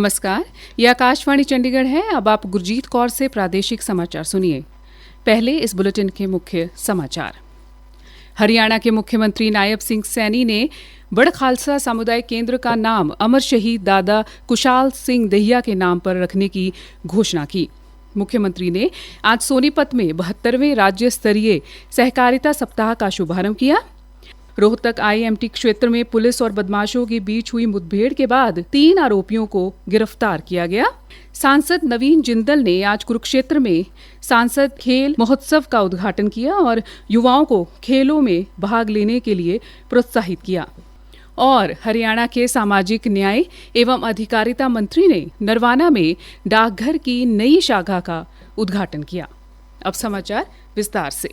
नमस्कार, ये आकाशवाणी चंडीगढ़ है। अब आप गुरजीत कौर से प्रादेशिक समाचार सुनिए। पहले इस बुलेटिन के मुख्य समाचार। हरियाणा के मुख्यमंत्री नायब सिंह सैनी ने बड़ खालसा सामुदायिक केंद्र का नाम अमर शहीद दादा कुशाल सिंह दहिया के नाम पर रखने की घोषणा की। मुख्यमंत्री ने आज सोनीपत में 72वें राज्य स्तरीय सहकारिता सप्ताह का शुभारंभ किया। रोहतक IMT क्षेत्र में पुलिस और बदमाशों के बीच हुई मुठभेड़ के बाद 3 आरोपियों को गिरफ्तार किया गया। सांसद नवीन जिंदल ने आज कुरुक्षेत्र में सांसद खेल महोत्सव का उद्घाटन किया और युवाओं को खेलों में भाग लेने के लिए प्रोत्साहित किया। और हरियाणा के सामाजिक न्याय एवं अधिकारिता मंत्री ने नरवाना में डाकघर की नई शाखा का उद्घाटन किया। अब समाचार विस्तार से।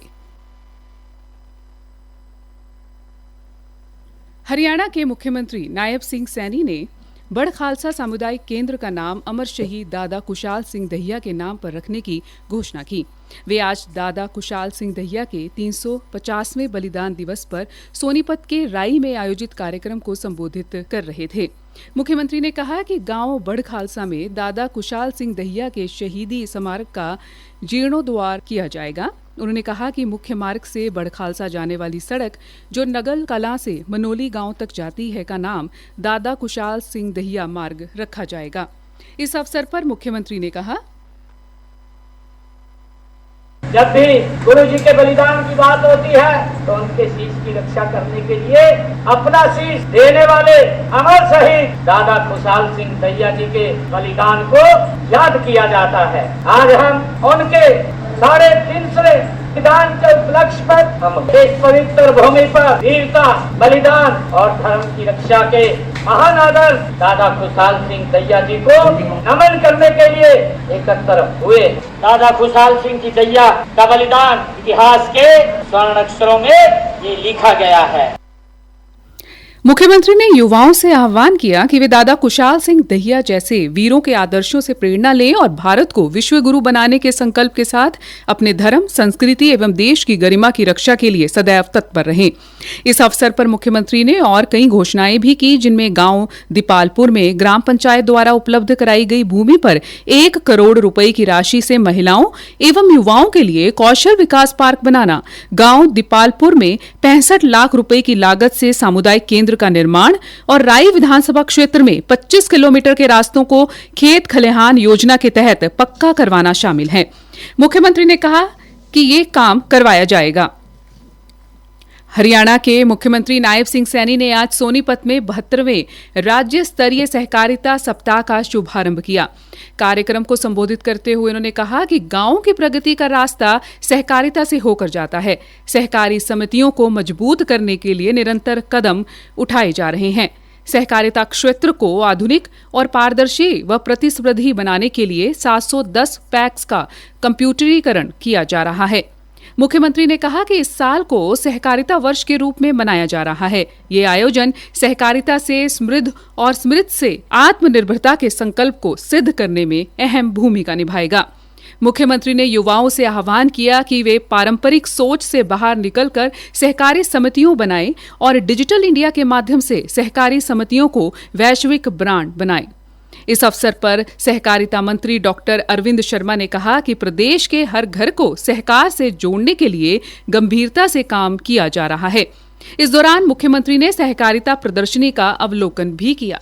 हरियाणा के मुख्यमंत्री नायब सिंह सैनी ने बड़ खालसा सामुदायिक केंद्र का नाम अमर शहीद दादा कुशाल सिंह दहिया के नाम पर रखने की घोषणा की। वे आज दादा कुशाल सिंह दहिया के 350वें बलिदान दिवस पर सोनीपत के राई में आयोजित कार्यक्रम को संबोधित कर रहे थे। मुख्यमंत्री ने कहा कि गांव बड़ खालसा में दादा कुशाल सिंह दहिया के शहीदी स्मारक का जीर्णोद्वार किया जाएगा। उन्होंने कहा कि मुख्य मार्ग से बड़ खालसा जाने वाली सड़क जो नगल कलां से मनोली गांव तक जाती है का नाम दादा कुशाल सिंह दहिया मार्ग रखा जाएगा। इस अवसर पर मुख्यमंत्री ने कहा, जब भी गुरु जी के बलिदान की बात होती है तो उनके शीश की रक्षा करने के लिए अपना शीश देने वाले अमर शहीद दादा कुशाल सिंह दहिया जी के बलिदान को याद किया जाता है। आज हम उनके 350वें बलिदान के उपलक्ष्य पर हम इस पवित्र भूमि पर वीरता, बलिदान और धर्म की रक्षा के महान आदर दादा कुशाल सिंह दहिया जी को नमन करने के लिए एकत्र हुए। दादा कुशाल सिंह जी दहिया का बलिदान इतिहास के स्वर्ण अक्षरों में ये लिखा गया है। मुख्यमंत्री ने युवाओं से आह्वान किया कि वे दादा कुशाल सिंह दहिया जैसे वीरों के आदर्शों से प्रेरणा लें और भारत को विश्व गुरु बनाने के संकल्प के साथ अपने धर्म, संस्कृति एवं देश की गरिमा की रक्षा के लिए सदैव तत्पर रहें। इस अवसर पर मुख्यमंत्री ने और कई घोषणाएं भी की, जिनमें गांव दीपालपुर में ग्राम पंचायत द्वारा उपलब्ध कराई गई भूमि पर 1 करोड़ रुपए की राशि से महिलाओं एवं युवाओं के लिए कौशल विकास पार्क बनाना, गांव दीपालपुर में 65 लाख रुपए की लागत से सामुदायिक केंद्र का निर्माण और राई विधानसभा क्षेत्र में 25 किलोमीटर के रास्तों को खेत खलिहान योजना के तहत पक्का करवाना शामिल है। मुख्यमंत्री ने कहा कि ये काम करवाया जाएगा। हरियाणा के मुख्यमंत्री नायब सिंह सैनी ने आज सोनीपत में 72वें राज्य स्तरीय सहकारिता सप्ताह का शुभारंभ किया। कार्यक्रम को संबोधित करते हुए उन्होंने कहा कि गांवों की प्रगति का रास्ता सहकारिता से होकर जाता है। सहकारी समितियों को मजबूत करने के लिए निरंतर कदम उठाए जा रहे हैं। सहकारिता क्षेत्र को आधुनिक और पारदर्शी व प्रतिस्पर्धी बनाने के लिए 710 पैक्स का कंप्यूटरीकरण किया जा रहा है। मुख्यमंत्री ने कहा कि इस साल को सहकारिता वर्ष के रूप में मनाया जा रहा है। ये आयोजन सहकारिता से समृद्ध और समृद्ध से आत्मनिर्भरता के संकल्प को सिद्ध करने में अहम भूमिका निभाएगा। मुख्यमंत्री ने युवाओं से आह्वान किया कि वे पारंपरिक सोच से बाहर निकलकर सहकारी समितियों बनाएं और डिजिटल इंडिया के माध्यम से सहकारी समितियों को वैश्विक ब्रांड बनाएं। इस अवसर पर सहकारिता मंत्री डॉक्टर अरविंद शर्मा ने कहा कि प्रदेश के हर घर को सहकार से जोड़ने के लिए गंभीरता से काम किया जा रहा है। इस दौरान मुख्यमंत्री ने सहकारिता प्रदर्शनी का अवलोकन भी किया।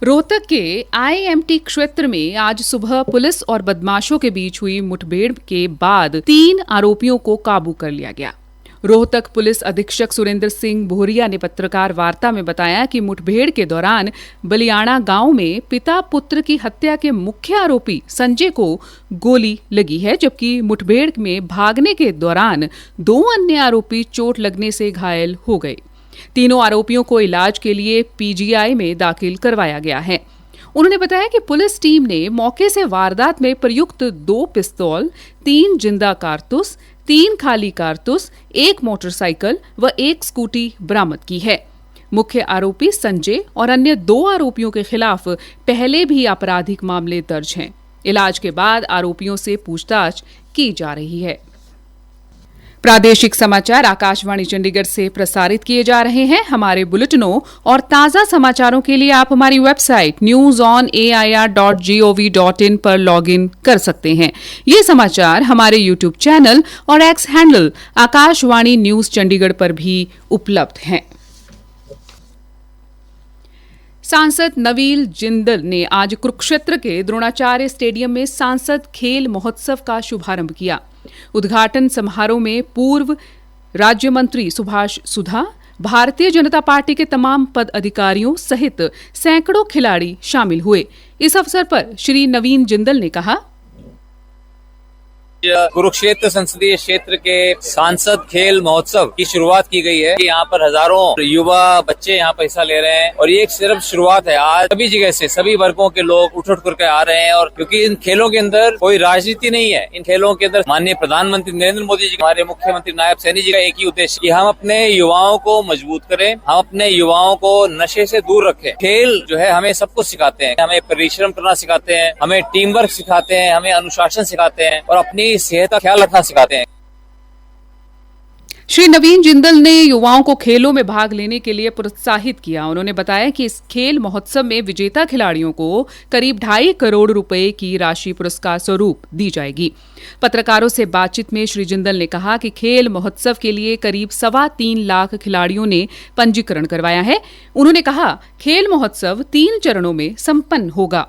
रोहतक के IMT क्षेत्र में आज सुबह पुलिस और बदमाशों के बीच हुई मुठभेड़ के बाद 3 आरोपियों को काबू कर लिया गया। रोहतक पुलिस अधीक्षक सुरेंद्र सिंह भोरिया ने पत्रकार वार्ता में बताया कि मुठभेड़ के दौरान बलियाणा गांव में पिता पुत्र की हत्या के मुख्य आरोपी संजय को गोली लगी है, जबकि मुठभेड़ में भागने के दौरान 2 अन्य आरोपी चोट लगने से घायल हो गए। तीनों आरोपियों को इलाज के लिए PGI में दाखिल करवाया गया है। उन्होंने बताया कि पुलिस टीम ने मौके से वारदात में प्रयुक्त 2 पिस्तौल, 3 जिंदा कारतूस, 3 खाली कारतूस, 1 मोटरसाइकिल व 1 स्कूटी बरामद की है। मुख्य आरोपी संजय और अन्य 2 आरोपियों के खिलाफ पहले भी आपराधिक मामले दर्ज हैं। इलाज के बाद आरोपियों से पूछताछ की जा रही है। प्रादेशिक समाचार आकाशवाणी चंडीगढ़ से प्रसारित किए जा रहे हैं। हमारे बुलेटिनों और ताज़ा समाचारों के लिए आप हमारी वेबसाइट newsonair.gov.in पर लॉगिन कर सकते हैं। ये समाचार हमारे यूट्यूब चैनल और x handle Akashvani news Chandigarh पर भी उपलब्ध हैं। सांसद नवीन जिंदल ने आज कुरुक्षेत्र के द्रोणाचार्य स्टेडियम में सांसद खेल महोत्सव का शुभारंभ किया। उद्घाटन समारोह में पूर्व राज्य मंत्री सुभाष सुधा, भारतीय जनता पार्टी के तमाम पद अधिकारियों सहित सैकड़ों खिलाड़ी शामिल हुए। इस अवसर पर श्री नवीन जिंदल ने कहा, कुरुक्षेत्र संसदीय क्षेत्र के सांसद खेल महोत्सव की शुरुआत की गई है। यहाँ पर हजारों युवा बच्चे यहाँ पर हिस्सा ले रहे हैं और ये एक सिर्फ शुरुआत है। आज सभी जगह से सभी वर्गों के लोग उठ करके आ रहे हैं और क्योंकि इन खेलों के अंदर कोई राजनीति नहीं है। इन खेलों के अंदर माननीय प्रधानमंत्री नरेंद्र मोदी जी, हमारे मुख्यमंत्री नायब सैनी जी का एक ही उद्देश्य कि हम अपने युवाओं को मजबूत करें, हम अपने युवाओं को नशे से दूर रखें। खेल जो है हमें सब कुछ सिखाते हैं, हमें परिश्रम करना सिखाते हैं, हमें टीम वर्क सिखाते हैं, हमें अनुशासन सिखाते हैं और अपनी सेहत का ख्याल रखना सिखाते हैं। श्री नवीन जिंदल ने युवाओं को खेलों में भाग लेने के लिए प्रोत्साहित किया। उन्होंने बताया कि इस खेल महोत्सव में विजेता खिलाड़ियों को करीब 2.5 करोड़ रुपए की राशि पुरस्कार स्वरूप दी जाएगी। पत्रकारों से बातचीत में श्री जिंदल ने कहा कि खेल महोत्सव के लिए करीब 3.25 लाख खिलाड़ियों ने पंजीकरण करवाया है। उन्होंने कहा, खेल महोत्सव 3 चरणों में संपन्न होगा।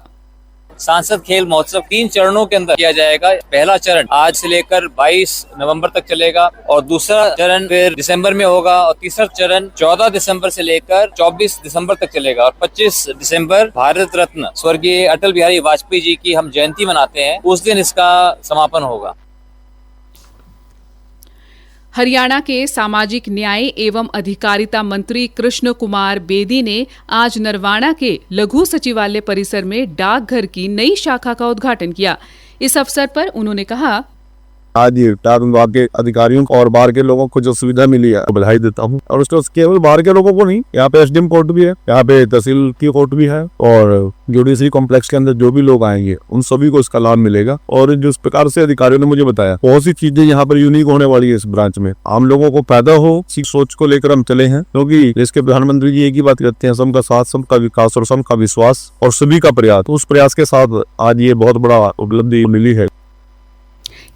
सांसद खेल महोत्सव 3 चरणों के अंदर किया जाएगा। पहला चरण आज से लेकर 22 नवंबर तक चलेगा और दूसरा चरण फिर दिसंबर में होगा और तीसरा चरण 14 दिसंबर से लेकर 24 दिसंबर तक चलेगा और 25 दिसंबर भारत रत्न स्वर्गीय अटल बिहारी वाजपेयी जी की हम जयंती मनाते हैं, उस दिन इसका समापन होगा। हरियाणा के सामाजिक न्याय एवं अधिकारिता मंत्री कृष्ण कुमार बेदी ने आज नरवाना के लघु सचिवालय परिसर में डाकघर की नई शाखा का उद्घाटन किया। इस अवसर पर उन्होंने कहा, आज ये डाक विभाग के अधिकारियों और बाहर के लोगों को जो सुविधा मिली है बधाई देता हूँ। और उसको केवल बाहर के लोगों को नहीं, यहाँ पे एसडीएम कोर्ट भी है, यहाँ पे तहसील की कोर्ट भी है और जुडिशरी कॉम्प्लेक्स के अंदर जो भी लोग आएंगे उन सभी को इसका लाभ मिलेगा। और जिस प्रकार से अधिकारियों ने मुझे बताया, बहुत सी चीजें यहाँ पर यूनिक होने वाली है इस ब्रांच में। आम लोगों को फायदा हो, इसी सोच को लेकर हम चले हैं, क्योंकि देश के प्रधानमंत्री जी एक ही बात कहते हैं, सबका साथ, सबका विकास और सबका विश्वास और सभी का प्रयास। उस प्रयास के साथ आज ये बहुत बड़ा उपलब्धि मिली है।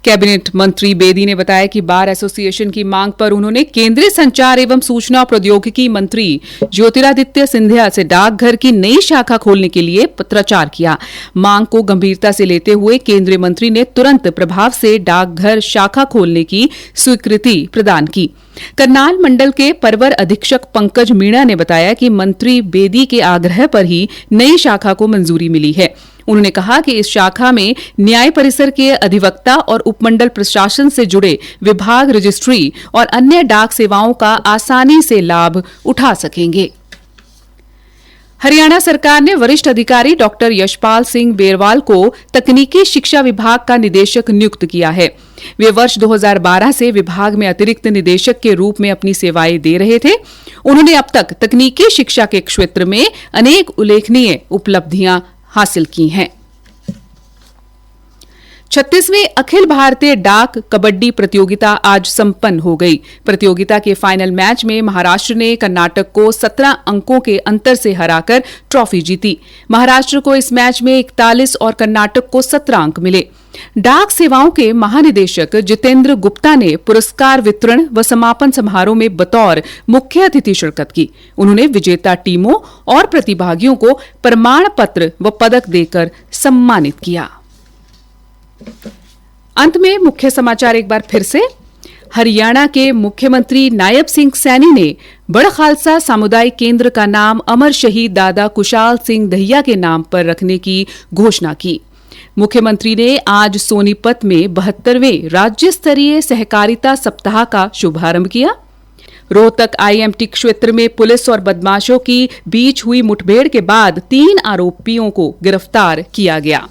कैबिनेट मंत्री बेदी ने बताया कि बार एसोसिएशन की मांग पर उन्होंने केंद्रीय संचार एवं सूचना प्रौद्योगिकी मंत्री ज्योतिरादित्य सिंधिया से डाकघर की नई शाखा खोलने के लिए पत्राचार किया। मांग को गंभीरता से लेते हुए केंद्रीय मंत्री ने तुरंत प्रभाव से डाकघर शाखा खोलने की स्वीकृति प्रदान की। करनाल मंडल के परवर अधीक्षक पंकज मीणा ने बताया कि मंत्री बेदी के आग्रह पर ही नई शाखा को मंजूरी मिली है। उन्होंने कहा कि इस शाखा में न्याय परिसर के अधिवक्ता और उपमंडल प्रशासन से जुड़े विभाग, रजिस्ट्री और अन्य डाक सेवाओं का आसानी से लाभ उठा सकेंगे। हरियाणा सरकार ने वरिष्ठ अधिकारी डॉक्टर यशपाल सिंह बेरवाल को तकनीकी शिक्षा विभाग का निदेशक नियुक्त किया है। वे वर्ष 2012 से विभाग में अतिरिक्त निदेशक के रूप में अपनी सेवाएं दे रहे थे। उन्होंने अब तक तकनीकी शिक्षा के क्षेत्र में अनेक उल्लेखनीय उपलब्धियां हासिल की हैं। 36वें अखिल भारतीय डाक कबड्डी प्रतियोगिता आज संपन्न हो गई। प्रतियोगिता के फाइनल मैच में महाराष्ट्र ने कर्नाटक को 17 अंकों के अंतर से हराकर ट्रॉफी जीती। महाराष्ट्र को इस मैच में 41 और कर्नाटक को 17 अंक मिले। डाक सेवाओं के महानिदेशक जितेंद्र गुप्ता ने पुरस्कार वितरण व समापन समारोह में बतौर मुख्य अतिथि शिरकत की। उन्होंने विजेता टीमों और प्रतिभागियों को प्रमाण पत्र व पदक देकर सम्मानित किया। अंत में मुख्य समाचार एक बार फिर से। हरियाणा के मुख्यमंत्री नायब सिंह सैनी ने बड़ खालसा सामुदायिक केंद्र का नाम अमर शहीद दादा कुशाल सिंह दहिया के नाम पर रखने की घोषणा की। मुख्यमंत्री ने आज सोनीपत में 72वें राज्य स्तरीय सहकारिता सप्ताह का शुभारंभ किया। रोहतक आईएमटी क्षेत्र में पुलिस और बदमाशों की बीच हुई मुठभेड़ के बाद 3 आरोपियों को गिरफ्तार किया गया।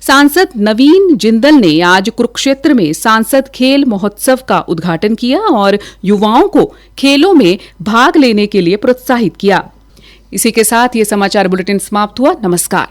सांसद नवीन जिंदल ने आज कुरुक्षेत्र में सांसद खेल महोत्सव का उद्घाटन किया और युवाओं को खेलों में भाग लेने के लिए प्रोत्साहित किया। इसी के साथ ये समाचार बुलेटिन समाप्त हुआ। नमस्कार।